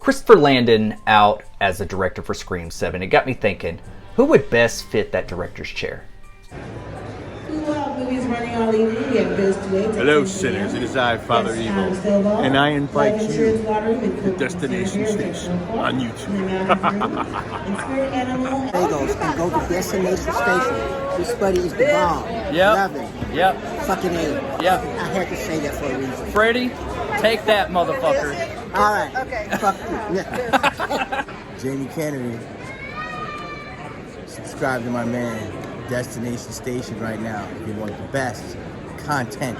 Christopher Landon out as a director for Scream 7. It got me thinking, who would best fit that director's chair? Hello, sinners. It is I, Father Evil, and I invite you to Destination Station on YouTube. Bagels and go to Destination Station. This buddy is the bomb. Yep. Love it. Yep. Fucking A. Yep. I had to say that for a reason. Freddie, take that, motherfucker. All right. Okay. Fuck you. Yeah. Jamie Kennedy. Subscribe to my man, Destination Station right now if you want the best content.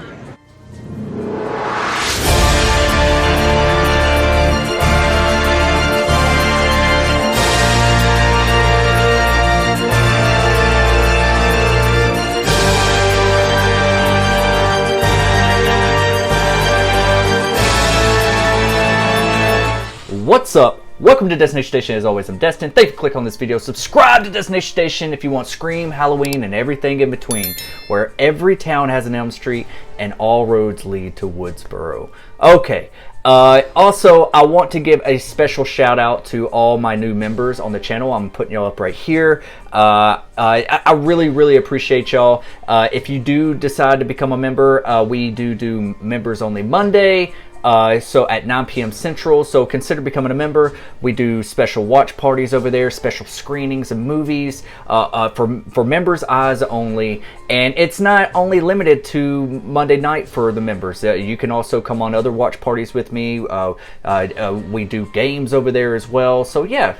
What's up? Welcome to Destination Station. As always, I'm Destin. Thank you for clicking on this video. Subscribe to Destination Station if you want Scream, Halloween, and everything in between, where every town has an Elm Street and all roads lead to Woodsboro. Okay. Also, I want to give a special shout out to all my new members on the channel. I'm putting y'all up right here. I really appreciate y'all. If you do decide to become a member, we do members only Monday. So at 9 p.m. Central, so consider becoming a member. We do special watch parties over there, special screenings of movies for members' eyes only. And it's not only limited to Monday night for the members. You can also come on other watch parties with me. We do games over there as well. So yeah,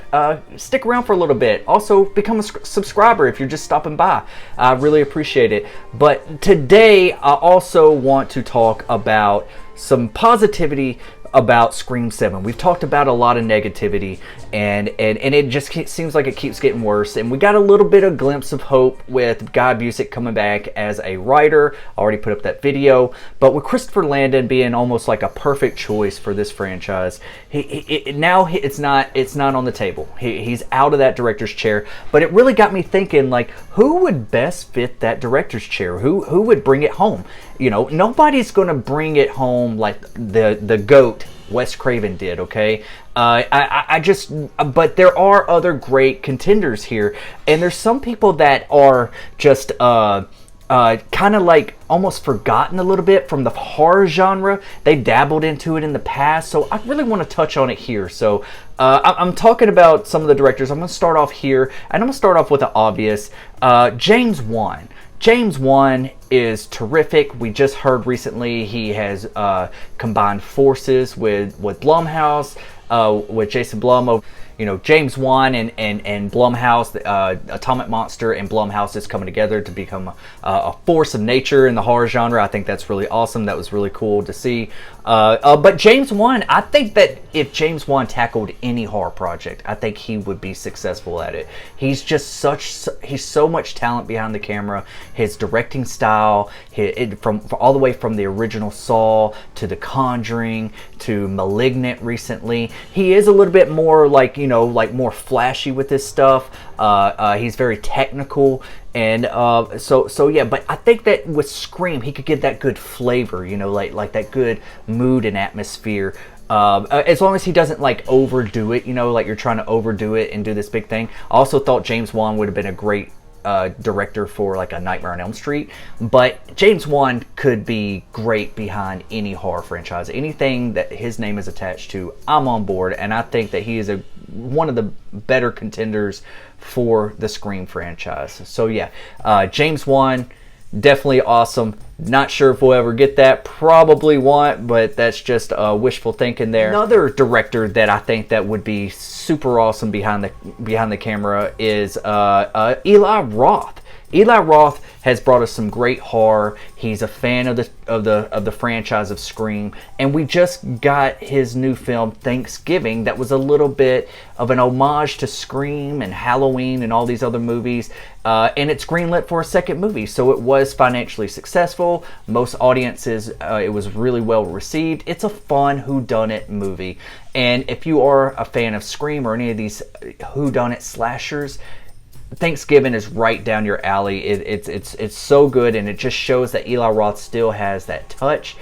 stick around for a little bit. Also, become a subscriber if you're just stopping by. I really appreciate it. But today, I also want to talk about some positivity about Scream 7. We've talked about a lot of negativity, and it just seems like it keeps getting worse. And we got a little bit of glimpse of hope with Guy Busick coming back as a writer. I already put up that video. But with Christopher Landon being almost like a perfect choice for this franchise, now it's not on the table. He's out of that director's chair. But it really got me thinking, like, who would best fit that director's chair? Who would bring it home? You know, nobody's going to bring it home like the GOAT Wes Craven did, okay? But there are other great contenders here, and there's some people that are just kind of like almost forgotten a little bit from the horror genre. They dabbled into it in the past, so I really want to touch on it here. So I'm talking about some of the directors. I'm going to start off here, and I'm going to start off with the obvious. James Wan. James Wan is terrific. We just heard recently he has combined forces with Blumhouse, with Jason Blum. You know, James Wan and Blumhouse, Atomic Monster and Blumhouse is coming together to become a force of nature in the horror genre. I think that's really awesome. That was really cool to see. But James Wan, I think that if James Wan tackled any horror project, I think he would be successful at it. He's just he's so much talent behind the camera. His directing style, all the way from the original Saw to The Conjuring to Malignant recently. He is a little bit more like, you know, like more flashy with this stuff. He's very technical. And so yeah, but I think that with Scream, he could get that good flavor, you know, like that good mood and atmosphere. As long as he doesn't like overdo it, you know, like you're trying to overdo it and do this big thing. I also thought James Wan would have been a great director for like a Nightmare on Elm Street, but James Wan could be great behind any horror franchise. Anything that his name is attached to, I'm on board, and I think that he is one of the better contenders for the Scream franchise. So yeah, James Wan, definitely awesome. Not sure if we'll ever get that. Probably won't, but that's just wishful thinking there. Another director that I think that would be super awesome behind the camera is Eli Roth. Eli Roth has brought us some great horror. He's a fan of the franchise of Scream, and we just got his new film Thanksgiving that was a little bit of an homage to Scream and Halloween and all these other movies, and it's greenlit for a second movie, so it was financially successful. Most audiences, it was really well received. It's a fun whodunit movie, and if you are a fan of Scream or any of these whodunit slashers, Thanksgiving is right down your alley. It's so good, and it just shows that Eli Roth still has that touch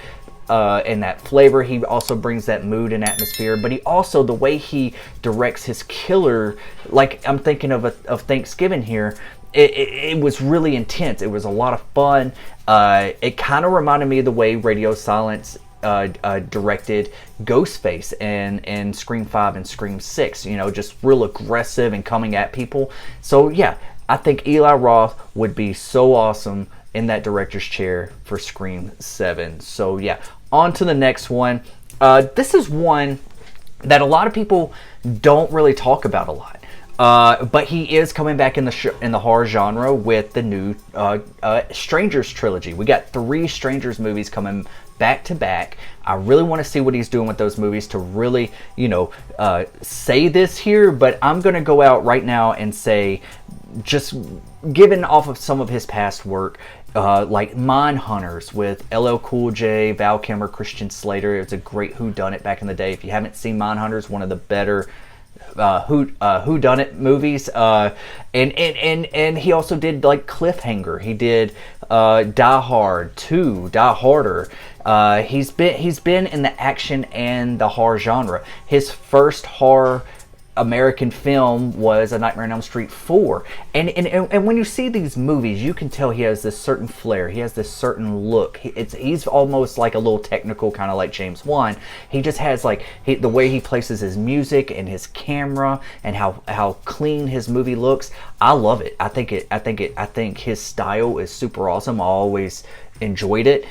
and that flavor. He also brings that mood and atmosphere, but he also, the way he directs his killer, like I'm thinking of Thanksgiving here, it was really intense. It was a lot of fun. It kind of reminded me of the way Radio Silence directed Ghostface and Scream 5 and Scream 6, you know, just real aggressive and coming at people. So yeah, I think Eli Roth would be so awesome in that director's chair for Scream 7. So yeah, on to the next one. This is one that a lot of people don't really talk about a lot. But he is coming back in the horror genre with the new Strangers trilogy. We got 3 Strangers movies coming back to back. I really want to see what he's doing with those movies to really, you know, say this here. But I'm going to go out right now and say, just given off of some of his past work, like Mindhunters with LL Cool J, Val Kilmer, Christian Slater. It was a great whodunit back in the day. If you haven't seen Mindhunters, one of the better whodunit movies, and he also did like Cliffhanger. He did Die Hard 2, Die Harder. He's been in the action and the horror genre. His first horror American film was A Nightmare on Elm Street 4, and when you see these movies, you can tell he has this certain flair. He has this certain look. He's almost like a little technical, kind of like James Wan. He just has like the way he places his music and his camera and how clean his movie looks. I love it. I think his style is super awesome. I always enjoyed it.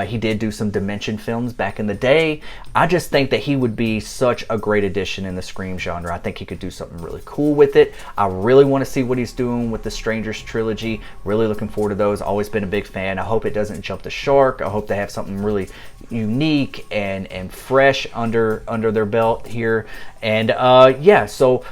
He did do some Dimension films back in the day. I just think that he would be such a great addition in the Scream genre. I think he could do something really cool with it. I really want to see what he's doing with the Strangers trilogy. Really looking forward to those. Always been a big fan. I hope it doesn't jump the shark. I hope they have something really unique and fresh under their belt here. And yeah, so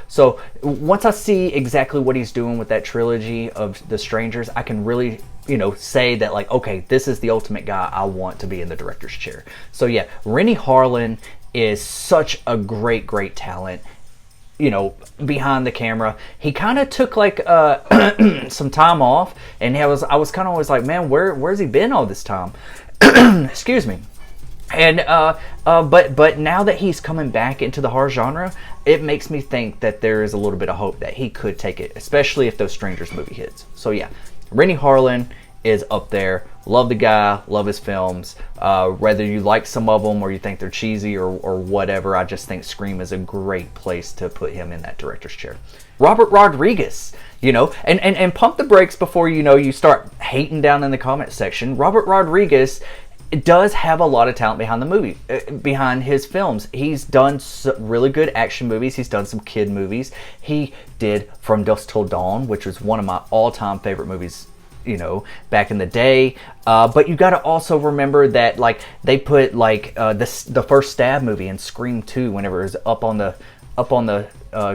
once I see exactly what he's doing with that trilogy of the Strangers, I can really, you know, say that like, okay, this is the ultimate guy I want to be in the director's chair. So yeah, Renny Harlin is such a great talent, you know, behind the camera. He kind of took like some time off, and I was kind of always like, man, where's he been all this time? Excuse me. And but now that he's coming back into the horror genre, it makes me think that there is a little bit of hope that he could take it, especially if those Strangers movie hits. So yeah, Renny Harlin is up there. Love the guy, love his films. Whether you like some of them or you think they're cheesy or whatever, I just think Scream is a great place to put him in that director's chair. Robert Rodriguez, you know, and pump the brakes before, you know, you start hating down in the comment section. Robert Rodriguez does have a lot of talent behind the movie, behind his films. He's done some really good action movies. He's done some kid movies. He did From Dusk Till Dawn, which was one of my all-time favorite movies, you know, back in the day. But you got to also remember that like they put like the first Stab movie in Scream 2, whenever it was up on the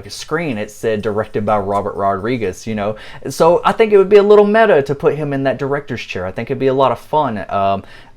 screen, it said directed by Robert Rodriguez, you know. So I think it would be a little meta to put him in that director's chair. I think it'd be a lot of fun.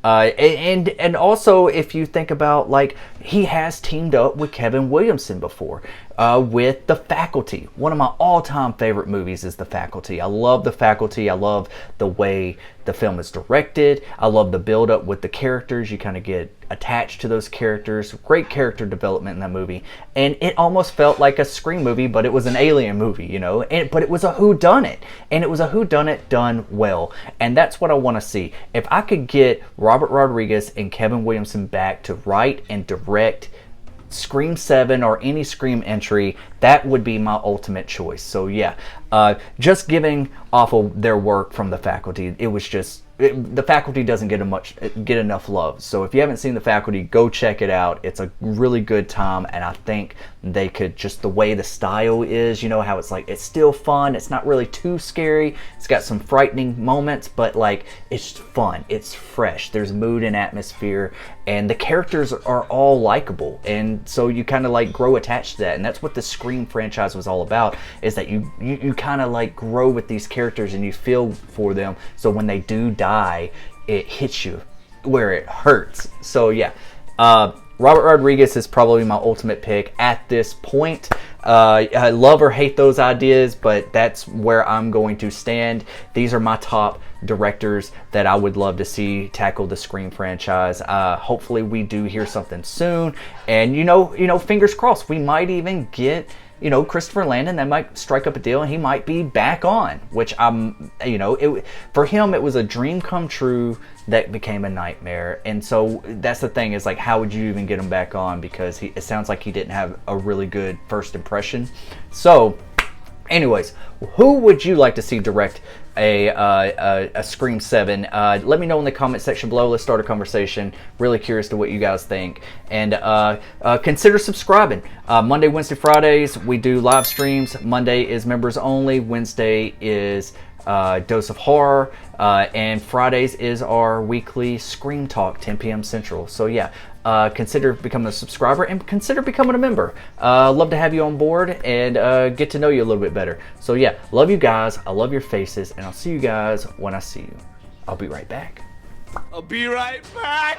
And also, if you think about, like, he has teamed up with Kevin Williamson before with The Faculty. One of my all-time favorite movies is The Faculty. I love The Faculty. I love the way the film is directed. I love the build-up with the characters. You kind of get attached to those characters. Great character development in that movie. And it almost felt like a Scream movie, but it was an Alien movie, you know. But it was a whodunit. And it was a whodunit done well. And that's what I want to see. If I could get Robert Rodriguez and Kevin Williamson back to write and direct Scream 7 or any Scream entry, that would be my ultimate choice. So yeah, just giving off of their work from The Faculty, it was just The Faculty doesn't get enough love. So if you haven't seen The Faculty, go check it out. It's a really good time, and I think they could, just the way the style is, you know, how it's like, it's still fun, it's not really too scary, it's got some frightening moments, but like, it's fun, it's fresh, there's mood and atmosphere, and the characters are all likable, and so you kind of like grow attached to that. And that's what the Scream franchise was all about, is that you kind of like grow with these characters and you feel for them, so when they do die, it hits you where it hurts. So yeah, Robert Rodriguez is probably my ultimate pick at this point. I love or hate those ideas, but that's where I'm going to stand. These are my top directors that I would love to see tackle the Scream franchise. Hopefully we do hear something soon, and fingers crossed, we might even get Christopher Landon. That might strike up a deal and he might be back on, which for him it was a dream come true that became a nightmare. And so that's the thing, is like, how would you even get him back on, because it sounds like he didn't have a really good first impression. So anyways, who would you like to see direct a Scream 7? Let me know in the comment section below. Let's start a conversation. Really curious to what you guys think. And consider subscribing. Monday, Wednesday, Fridays, we do live streams. Monday is members only. Wednesday is Dose of Horror. And Fridays is our weekly Scream Talk, 10 p.m. Central. So yeah, consider becoming a subscriber and consider becoming a member. Love to have you on board and get to know you a little bit better. So yeah, love you guys. I love your faces, and I'll see you guys when I see you. I'll be right back. I'll be right back.